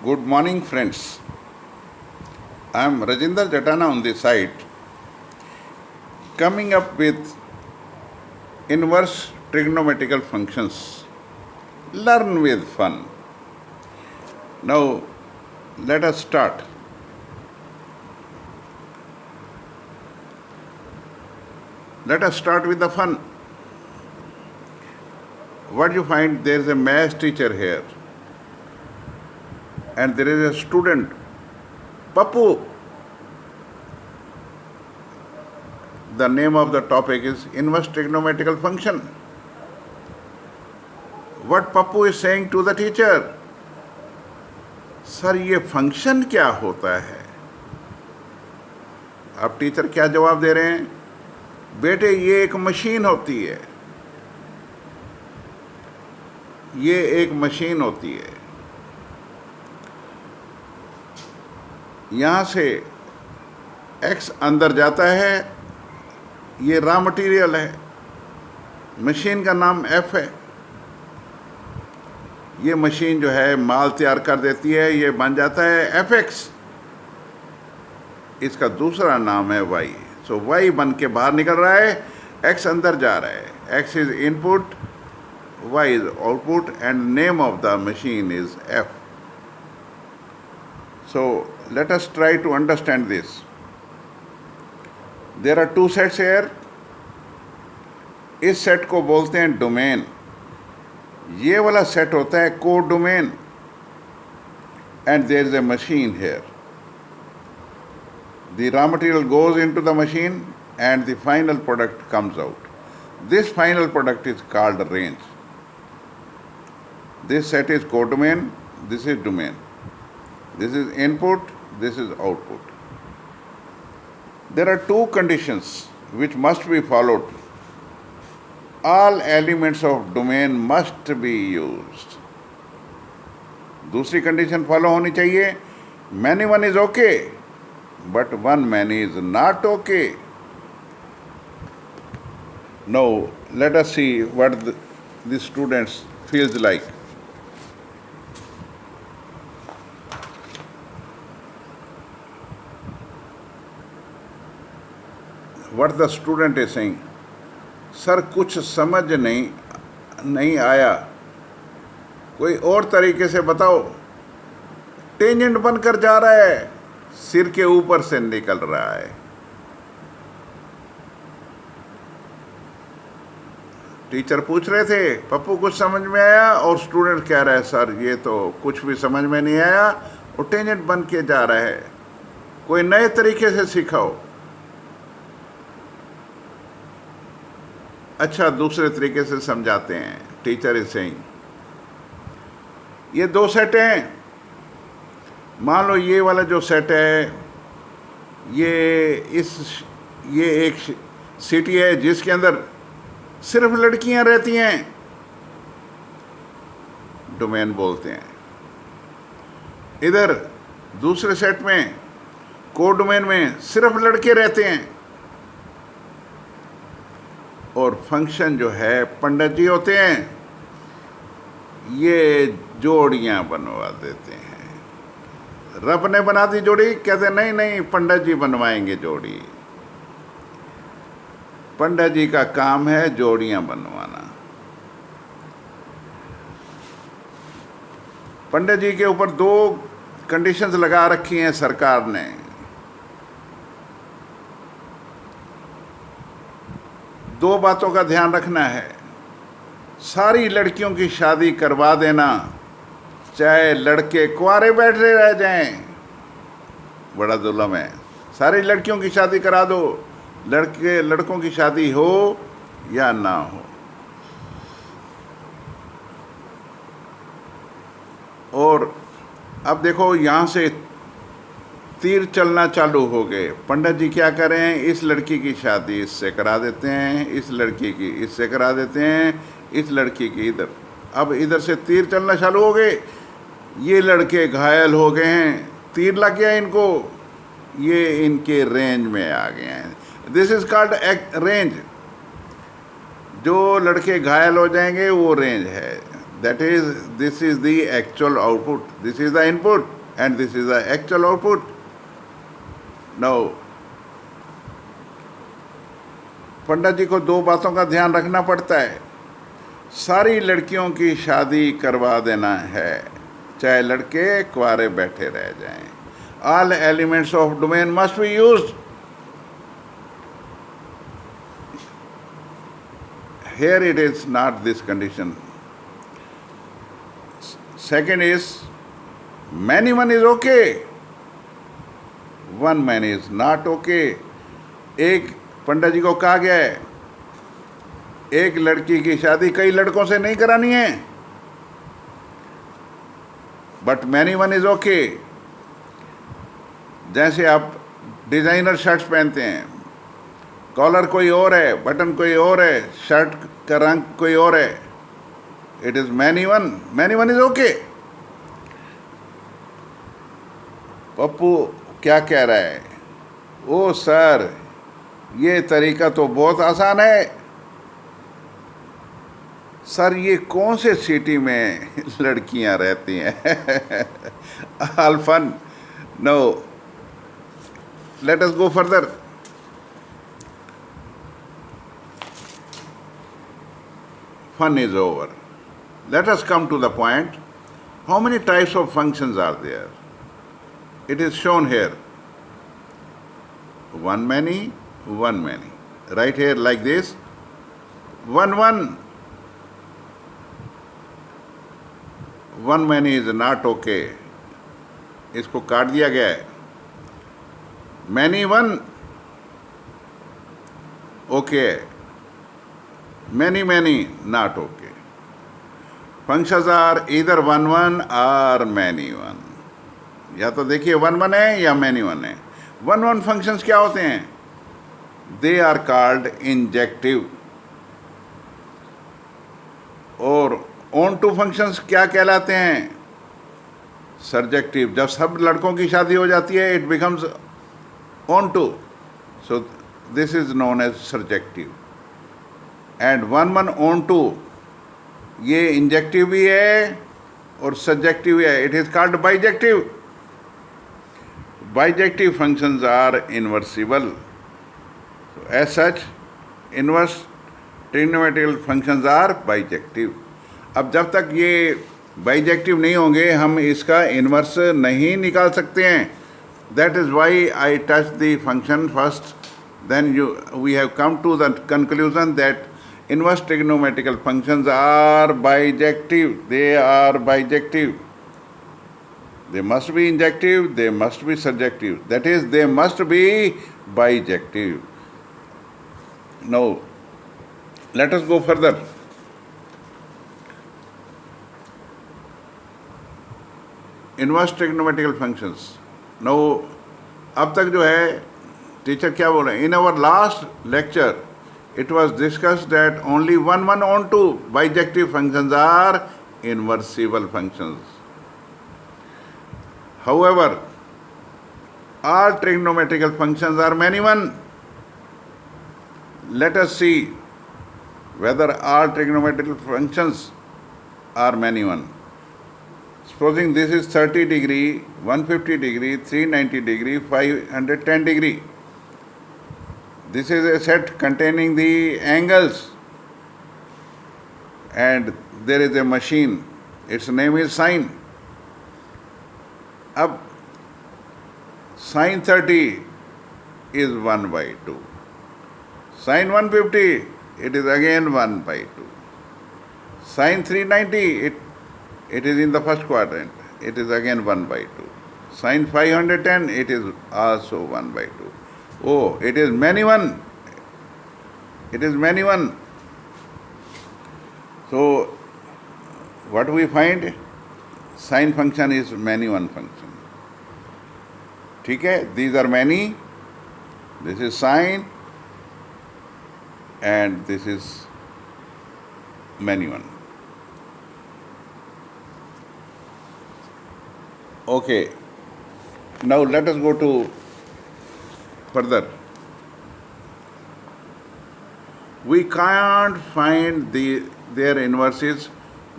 Good morning, friends. I am Rajinder Jatana on this site, coming up with inverse trigonometrical functions. Learn with fun. Now, let us start. Let us start with the fun. What you find, there is a math teacher here, and there is a student, Papu. The name of the topic is inverse trigonometrical function. What Papu is saying to the teacher, sir ये function क्या होता है? अब teacher क्या जवाब दे रहे हैं? बेटे ये एक मशीन होती है, ये एक मशीन होती है। यहाँ से x अंदर जाता है, ये रॉ मटेरियल है, मशीन का नाम F है। ये मशीन जो है माल तैयार कर देती है, ये बन जाता है Fx। इसका दूसरा नाम है y। सो y बन के बाहर निकल रहा है, x अंदर जा रहा है। x is input, y is output, and name of the machine is F. So let us try to understand this. There are two sets here. इस सेट को बोलते हैं डोमेन। ये वाला सेट होता है code domain, and there is a machine here. The raw material goes into the machine and the final product comes out. This final product is called range. This set is codomain, this is domain. This is input, this is output. There are two conditions which must be followed. All elements of domain must be used. दूसरी condition follow होनी चाहिए, many one is okay, but one many is not okay. Now let us see what the students feels like. What the student is saying, sir कुछ समझ नहीं आया, कोई और तरीके से बताओ। टेंजेंट बनकर जा रहा है, सिर के ऊपर से निकल रहा है। टीचर पूछ रहे थे पप्पू कुछ समझ में आया, और स्टूडेंट कह रहा है सर ये तो कुछ भी समझ में नहीं आया और टेंजेंट बन के जा रहा है, कोई नए तरीके से सिखाओ। अच्छा, दूसरे तरीके से समझाते हैं। टीचर इज सेइंग, ये दो सेट हैं। मान लो ये वाला जो सेट है, ये एक सिटी है जिसके अंदर सिर्फ लड़कियां रहती हैं, डोमेन बोलते हैं। इधर दूसरे सेट में कोड डोमेन में सिर्फ लड़के रहते हैं, और फंक्शन जो है पंडित जी होते हैं, ये जोड़ियां बनवा देते हैं। रब ने बना दी जोड़ी, कहते नहीं पंडित जी बनवाएंगे जोड़ी। पंडित जी का काम है जोड़ियां बनवाना। पंडित जी के ऊपर दो कंडीशंस लगा रखी हैं सरकार ने। दो बातों का ध्यान रखना है, सारी लड़कियों की शादी करवा देना, चाहे लड़के कुंवारे बैठे रह जाएं, बड़ा जुल्म है। सारी लड़कियों की शादी करा दो, लड़कों की शादी हो या ना हो। और अब देखो यहाँ से तीर चलना चालू हो गए। पंडित जी क्या करें, इस लड़की की शादी इससे करा देते हैं, इस लड़की की इससे करा देते हैं, इस लड़की की इधर। अब इधर से तीर चलना चालू हो गए, ये लड़के घायल हो गए हैं, तीर लग गया इनको, ये इनके रेंज में आ गए हैं। This is called range. जो लड़के घायल हो जाएंगे वो रेंज है। that is, this is the actual output, this is the input and this is the actual output. Now पंडित जी को दो बातों का ध्यान रखना पड़ता है. सारी लड़कियों की शादी करवा देना है, चाहे लड़के कुंवारे बैठे रह जाएं. All elements of domain must be used. Here it is not this condition. Second is, many one is okay, one man is not okay. एक पंडित जी को कहा गया है, एक लड़की की शादी कई लड़कों से नहीं करानी है, but many one is okay. जैसे आप डिज़ाइनर शर्ट्स पहनते हैं, कॉलर कोई और है, बटन कोई और है, शर्ट का रंग कोई और है, it is many one is okay. Pappu क्या कह रहा है? ओ सर, ये तरीका तो बहुत आसान है. सर, ये कौन से सिटी में लड़कियां रहती हैं? All fun. No, let us go further. Fun is over. Let us come to the point. How many types of functions are there? It is shown here. One many. Right here like this. One many is not okay. इसको काट दिया गया है. Many one okay. Many not okay. Functions are either one or many one. या तो देखिए one है या many one है. One functions क्या होते हैं? They are called injective. और on to functions क्या कहलाते हैं? Surjective. जब सब लड़कों की शादी हो जाती है, it becomes on to. So this is known as surjective. And one onto, ये इंजेक्टिव भी है और सब्जेक्टिव भी है. It is called bijective. Bijective functions are invertible. As such, inverse trigonometrical functions are bijective. अब जब तक ये बाइजेक्टिव नहीं होंगे, हम इसका इन्वर्स नहीं निकाल सकते हैं. That is why I touch the function first, then we have come to the conclusion that inverse trigonometrical functions are bijective. They are bijective. They must be injective, they must be surjective. That is, they must be bijective. Now, let us go further. Inverse trigonometrical functions. Now, अब तक जो है teacher क्या बोल रहे हैं? In our last lecture, it was discussed that only one on two bijective functions are inversible functions. However, all trigonometrical functions are many one. Let us see whether all trigonometrical functions are many one. Supposing this is 30 degree, 150 degree, 390 degree, 510 degree. This is a set containing the angles, and there is a machine. Its name is sine. Ab sine 30 is 1 by 2. Sine 150, it is again 1 by 2. Sine 390, it is in the first quadrant. It is again 1 by 2. Sine 510, it is also 1 by 2. Oh, it is many one. It is many one. So, what we find? Sine function is many one function. ठीक है? These are many. This is sine, and this is many one. Okay. Now let us go to further. We can't find their inverses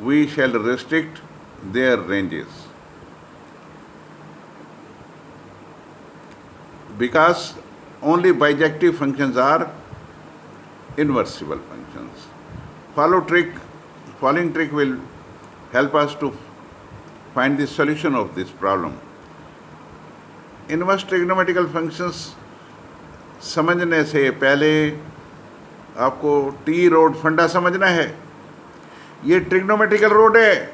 we shall restrict their ranges, because only bijective functions are inversible functions. Following trick will help us to find the solution of this problem. Inverse trigonometrical functions समझने से पहले आपको T road फंडा समझना है. ये trigonometrical road है.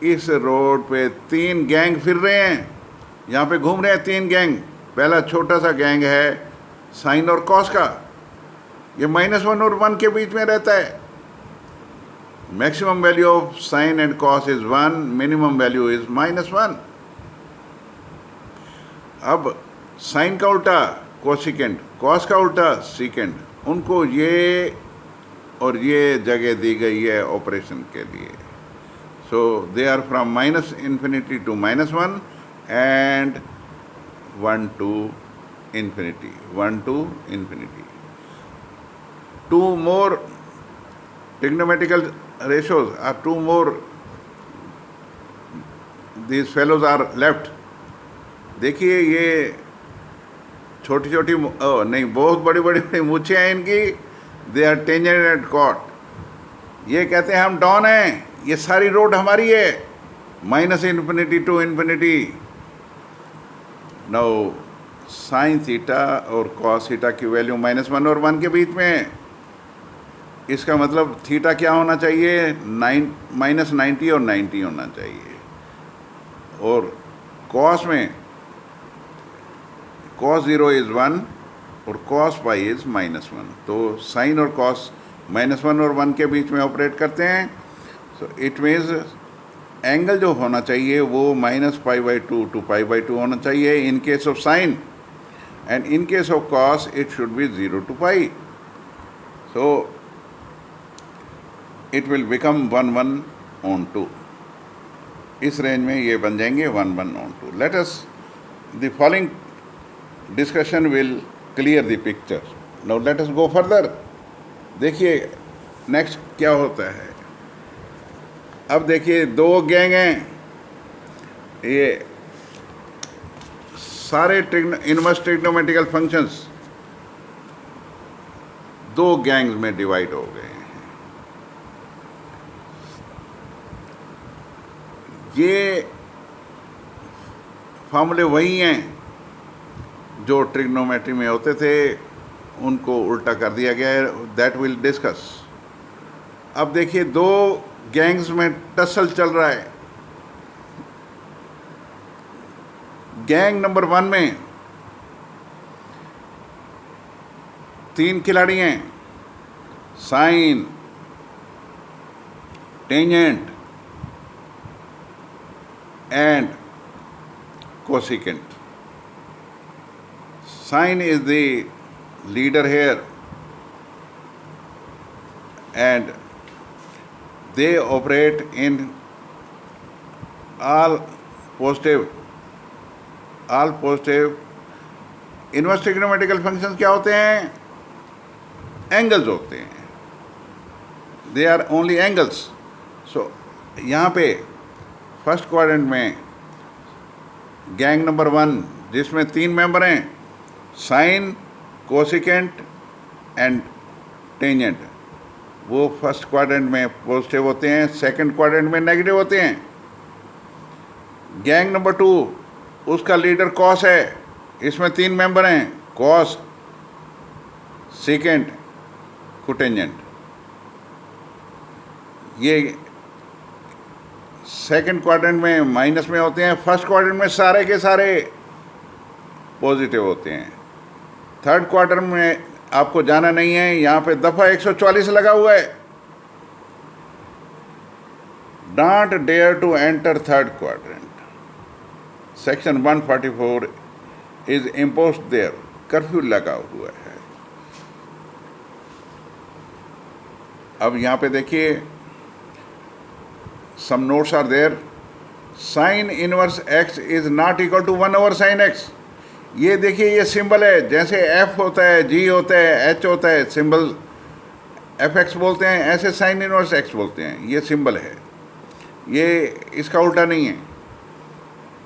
इस रोड पे 3 गैंग फिर रहे हैं. यहाँ पे घूम रहे हैं 3 गैंग. पहला छोटा सा गैंग है साइन और कॉस का. ये -1 और 1 के बीच में रहता है. Maximum value of sine and cos is 1, minimum value is -1. अब साइन का उल्टा कोसिकेंट, कॉस का उल्टा सीकेंट. उनको ये और ये जगह दी गई है ऑपरेशन के लिए. So they are from -infinity to -1 and 1 to infinity, 1 to infinity. 2 more trigonometrical ratios are 2 more. These fellows are left. देखिए ये छोटी छोटी नहीं, बहुत बड़ी बड़ी मूछें हैं इनकी. They are tangent and cot. ये कहते हैं हम डॉन हैं, ये सारी रोड हमारी है. -infinity to infinity. Now sine theta और कॉस थीटा की वैल्यू -1 और 1 के बीच में है. इसका मतलब थीटा क्या होना चाहिए? -90 और 90 होना चाहिए. और कॉस में cos 0 is 1 और cos pi is -1. तो साइन और कॉस -1 और 1 के बीच में ऑपरेट करते हैं. सो इट मीन्स एंगल जो होना चाहिए वो -π/2 to π/2 होना चाहिए in case of sine, and in case of cos it should be 0 to π. So it will become 1/2. इस रेंज में ये बन जाएंगे 1/2. Let us the following discussion will clear the picture. Now let us go further. देखिए next क्या होता है. अब देखिए 2 गैंग हैं. ये सारे इनवर्स ट्रिग्नोमेट्रिकल फंक्शंस 2 गैंग्स में डिवाइड हो गए हैं. ये फॉर्मूले वही हैं जो ट्रिग्नोमेट्री में होते थे, उनको उल्टा कर दिया गया है. That will discuss. अब देखिए 2 गैंग्स में टसल चल रहा है. गैंग नंबर 1 में 3 खिलाड़ी हैं. Sine, tangent and cosecant. Sine is the leader here, and they operate in all positive. Inverse trigonometrical functions क्या होते हैं? Angles होते हैं. They are only angles. So यहाँ पे फर्स्ट क्वाड्रेंट में गैंग नंबर 1 जिसमें 3 मेंबर हैं, साइन, कोसिकेंट एंड टेंजेंट, वो फर्स्ट क्वाड्रेंट में पॉजिटिव होते हैं, सेकंड क्वाड्रेंट में नेगेटिव होते हैं. गैंग नंबर 2 उसका लीडर कॉस है. इसमें 3 मेंबर हैं, कॉस, सीकेंट, कोटेंजेंट. ये सेकंड क्वाड्रेंट में माइनस में होते हैं. फर्स्ट क्वाड्रेंट में सारे के सारे पॉजिटिव होते हैं. थर्ड क्वार्टर में आपको जाना नहीं है. यहाँ पे दफ़ा 144 लगा हुआ है. Don't dare to enter third quadrant. Section 144 is imposed there. Curfew लगा हुआ है. अब यहाँ पे देखिए some notes are there. Sine inverse x is not equal to 1/sin x. ये देखिए ये सिंबल है. जैसे f होता है, g होता है, h होता है, सिंबल एफ एक्स बोलते हैं, ऐसे साइन इनवर्स एक्स बोलते हैं। ये सिंबल है, ये इसका उल्टा नहीं है।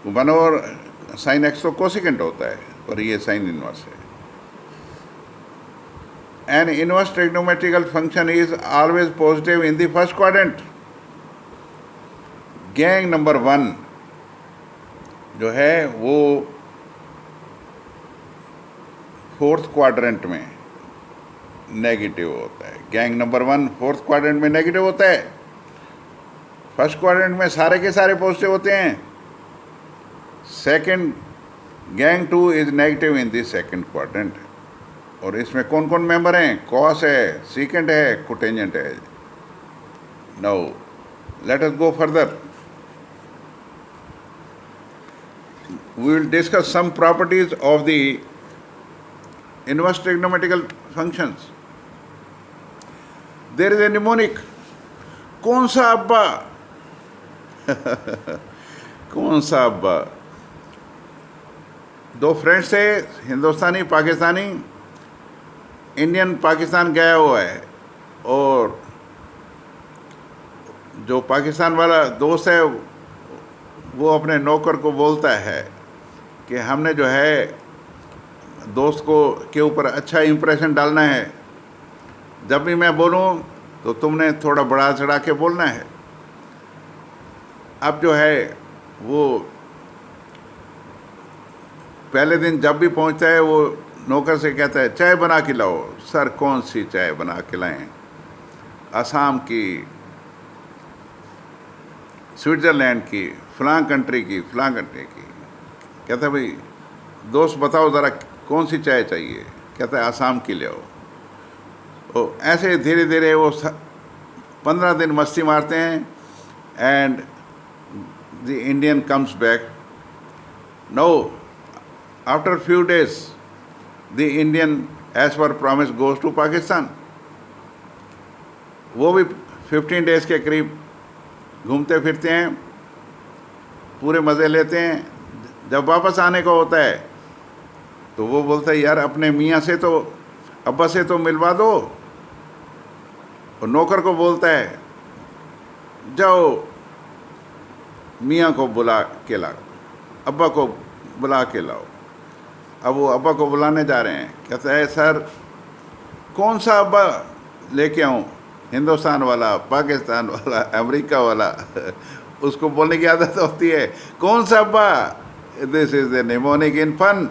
1/, साइन एक्स तो कोसिकेंट होता है और ये साइन इनवर्स है। N inverse trigonometrical function is always positive in the first quadrant. Gang number 1 जो है वो फोर्थ क्वाड्रेंट में नेगेटिव होता है। गैंग नंबर 1 फोर्थ क्वाड्रेंट में नेगेटिव होता है। फर्स्ट क्वाड्रेंट में सारे के सारे पॉजिटिव होते हैं। Second gang 2 is negative in the second quadrant. और इसमें कौन कौन मेंबर हैं? कॉस है, सीकेंट है, कोटेंजेंट है। Now let us go further. We will discuss some properties of the inverse trigonometrical functions. There is a mnemonic. कौन सा अब्बा? कौन सा अब्बा? दो फ्रेंड्स थे, हिंदुस्तानी पाकिस्तानी। इंडियन पाकिस्तान गया हुआ है और जो पाकिस्तान वाला दोस्त है वो अपने नौकर को बोलता है कि हमने जो है दोस्त को के ऊपर अच्छा इंप्रेशन डालना है। जब भी मैं बोलूं तो तुमने थोड़ा बढ़ा चढ़ा के बोलना है। अब जो है वो पहले दिन जब भी पहुंचता है वो नौकर से कहता है चाय बना के लाओ। सर कौन सी चाय बना के लाएं? असम की, स्विट्ज़रलैंड की, फलां कंट्री की, फलां कंट्री की। कहता है भाई दोस्त बताओ ज़रा कौन सी चाय चाहिए? कहता है आसाम की ले आओ। तो ऐसे धीरे धीरे वो 15 दिन मस्ती मारते हैं and the Indian comes back. No after few days the Indian as per promise goes to Pakistan. वो भी 15 डेज के करीब घूमते फिरते हैं, पूरे मज़े लेते हैं। जब वापस आने को होता है तो वो बोलता है यार अपने मियाँ से तो, अब्बा से तो मिलवा दो। और नौकर को बोलता है जाओ मियाँ को बुला के लाओ, अब्बा को बुला के लाओ। अब वो अब्बा को बुलाने जा रहे हैं। कहता है सर कौन सा अब्बा लेके आऊँ? हिंदुस्तान वाला, पाकिस्तान वाला, अमेरिका वाला। उसको बोलने की आदत होती है कौन सा अब्बा? This is the mnemonic in fun.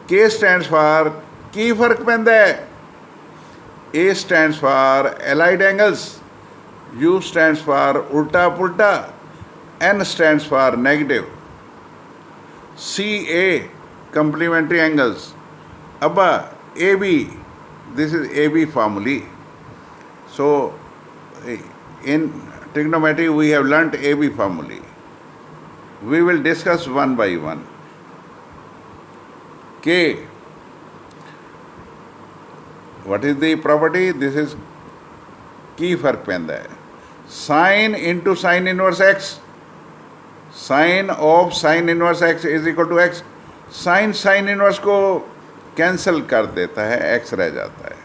K stands for की फर्क पैंदा है। A stands for allied angles, U stands for उल्टा पुल्टा, N stands for negative, C A complementary angles. Abba, AB, this is AB formulae. So, in trigonometry we have learnt AB formulae. We will discuss one by one. K. What is the property? This is की फर्क पैंदा है। Sine into sine inverse x, sine of sine inverse x is equal to x. Sine sine inverse को cancel कर देता है, x रह जाता है।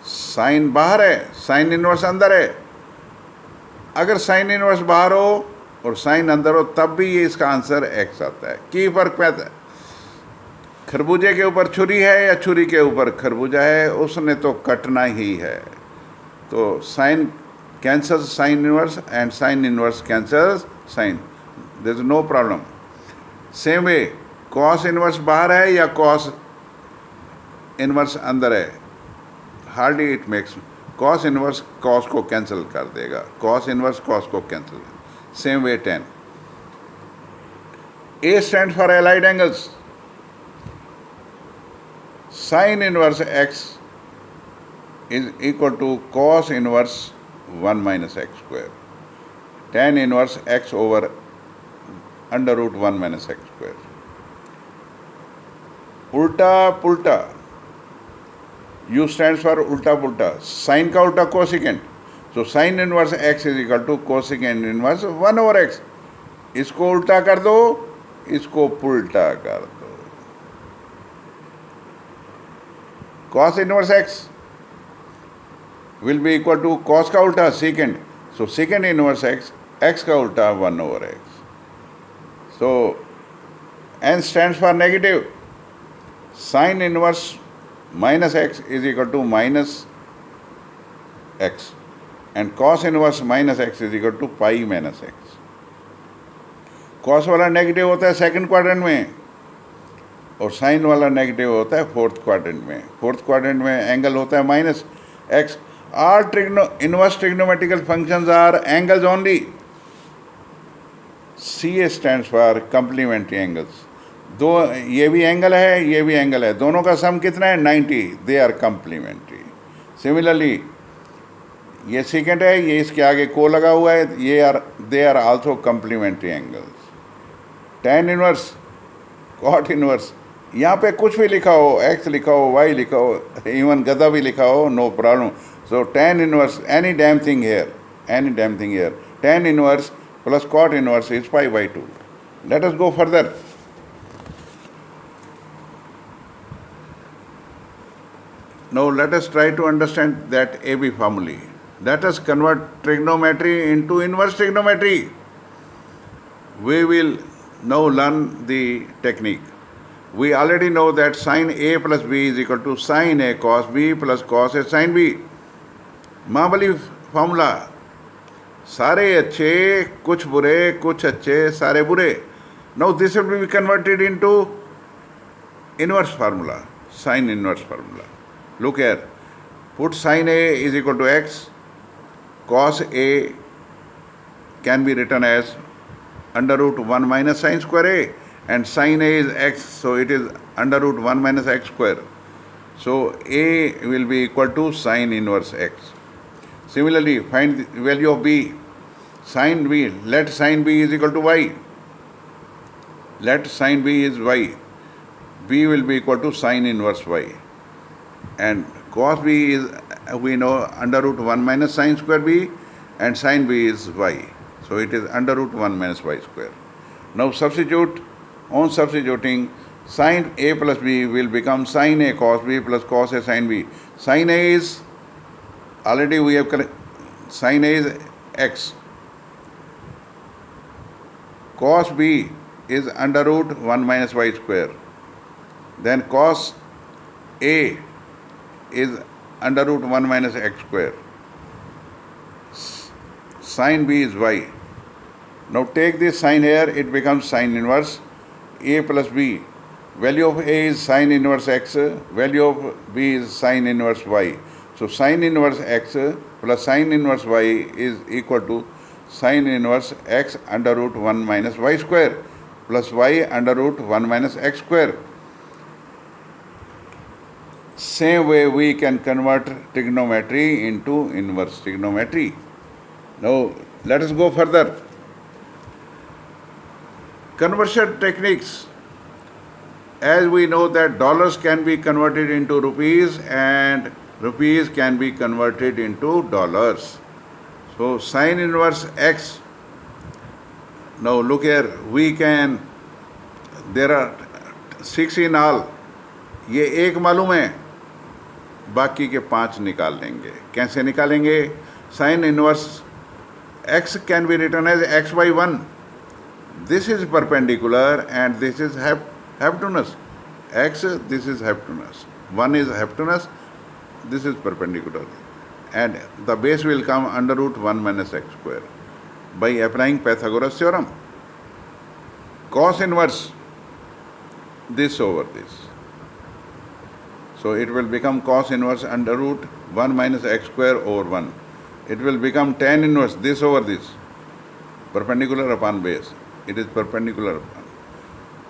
साइन बाहर है, साइन इनवर्स अंदर है। अगर साइन इनवर्स बाहर हो और साइन अंदर हो तब भी ये इसका आंसर एक्स आता है। की फर्क पैदा है। खरबूजे के ऊपर छुरी है या छुरी के ऊपर खरबूजा है, उसने तो कटना ही है। तो sine cancels sine inverse and sine inverse cancels sine, there is no problem. Same way cos inverse बाहर है या कॉस इनवर्स अंदर है, hardly it makes. Cos inverse cos को कैंसिल कर देगा, कॉस इनवर्स कॉस को cancel. Same way 10। A stand for allied angles. Sine inverse x is equal to cos inverse 1 minus x square, tan inverse x over under root 1 minus x square. उल्टा पुल्टा, you stand for उल्टा पुल्टा। Sine का उल्टा cosecant, so sine inverse x is equal to cosecant inverse 1 over x. इसको उल्टा कर दो, इसको पुल्टा कर दो। cos inverse x will be equal to cos का उल्टा secant. So secant inverse x का उल्टा 1 over x. So n stands for negative. Sin inverse minus x is equal to minus x, and cos inverse minus x is equal to pi minus x. cos वाला negative होता है second quadrant में और sign वाला negative होता है fourth quadrant में. Fourth quadrant में एंगल होता है minus x. All inverse trigonometrical functions are angles only. CA stands for complementary angles. दो ये भी एंगल है, ये भी एंगल है, दोनों का सम कितना है 90. They are complementary. सिमिलरली ये सेकेंड है, ये इसके आगे को लगा हुआ है, they are also complementary angles. tan inverse, cot inverse, यहाँ पे कुछ भी लिखा हो, x लिखा हो, y लिखा हो, इवन गधा भी लिखा हो, no problem. So tan inverse, any damn thing here. Tan inverse plus cot inverse is pi by 2. Let us go further. Now let us try to understand that AB formulae. Let us convert trigonometry into inverse trigonometry. We will now learn the technique. We already know that sin A plus B is equal to sin A cos B plus cos A sin B. मामूली formula, सारे अच्छे कुछ बुरे, कुछ अच्छे सारे बुरे. Now this will be converted into inverse formula, sine inverse formula. Look here, put sin A is equal to x, cos A can be written as under root 1 minus sin square A, and sin A is x, so it is under root 1 minus x square. So A will be equal to sin inverse x. Similarly, find the value of b. Sin b, let sin b is equal to y. Let sin b is y. B will be equal to sin inverse y. And cos b is, we know, under root 1 minus sin square b, and sin b is y. So it is under root 1 minus y square. Now substitute. On substituting, sin a plus b will become sin a cos b plus cos a sin b. Sin a is, already we have sin A is x. Cos B is under root 1 minus y square. Then cos A is under root 1 minus x square. Sin B is y. Now take this sin here, it becomes sin inverse A plus B. Value of A is sin inverse x, value of B is sin inverse y. So sin inverse x plus sin inverse y is equal to sin inverse x under root 1 minus y square plus y under root 1 minus x square. Same way we can convert trigonometry into inverse trigonometry. Now let us go further. Conversion techniques. As we know that dollars can be converted into rupees and rupees can be converted into dollars. So sin inverse x. Now look here, we can, there are 6 in all. ये एक मालूम है, बाकी के 5 निकाल लेंगे. कैसे निकालेंगे? sin inverse x can be written as x by 1. This is perpendicular and this is hypotenuse. X, this is hypotenuse. 1 is hypotenuse, this is perpendicular. And the base will come under root 1 minus x square by applying Pythagoras theorem. Cos inverse this over this. So it will become cos inverse under root 1 minus x square over 1. It will become tan inverse this over this. Perpendicular upon base. It is perpendicular upon.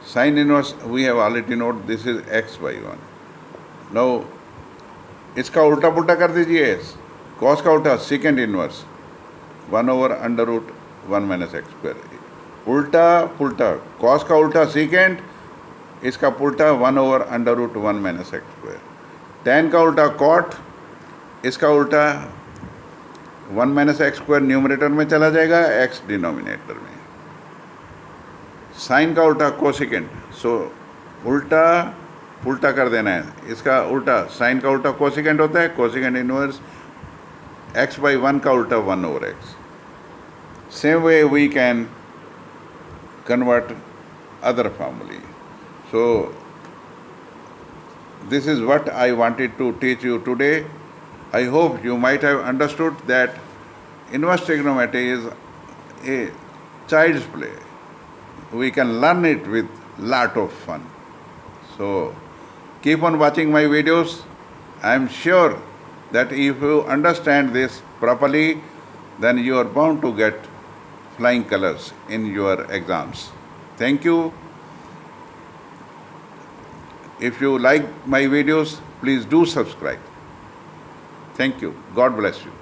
Sin inverse we have already noted, this is x by 1. Now इसका उल्टा पुल्टा कर दीजिए. Cos का उल्टा secant inverse 1 over under root 1 minus x square. उल्टा पुल्टा, cos का उल्टा सेकेंड, इसका पुल्टा 1 over under root 1 minus x square. Tan का उल्टा कॉट, इसका उल्टा 1 माइनस एक्स स्क्वायर न्यूमरेटर में चला जाएगा, एक्स डिनोमिनेटर में. साइन का उल्टा कोसेकेंड. सो उल्टा उल्टा कर देना है, इसका उल्टा, साइन का उल्टा कोसिकेंट होता है, कोसिकेंट इनवर्स x by 1 का उल्टा 1 over x. Same way we can convert other formulae. So this is what I wanted to teach you today. I hope you might have understood that inverse trigonometry is a child's play. We can learn it with lot of fun. So keep on watching my videos. I am sure that if you understand this properly, then you are bound to get flying colors in your exams. Thank you. If you like my videos, please do subscribe. Thank you. God bless you.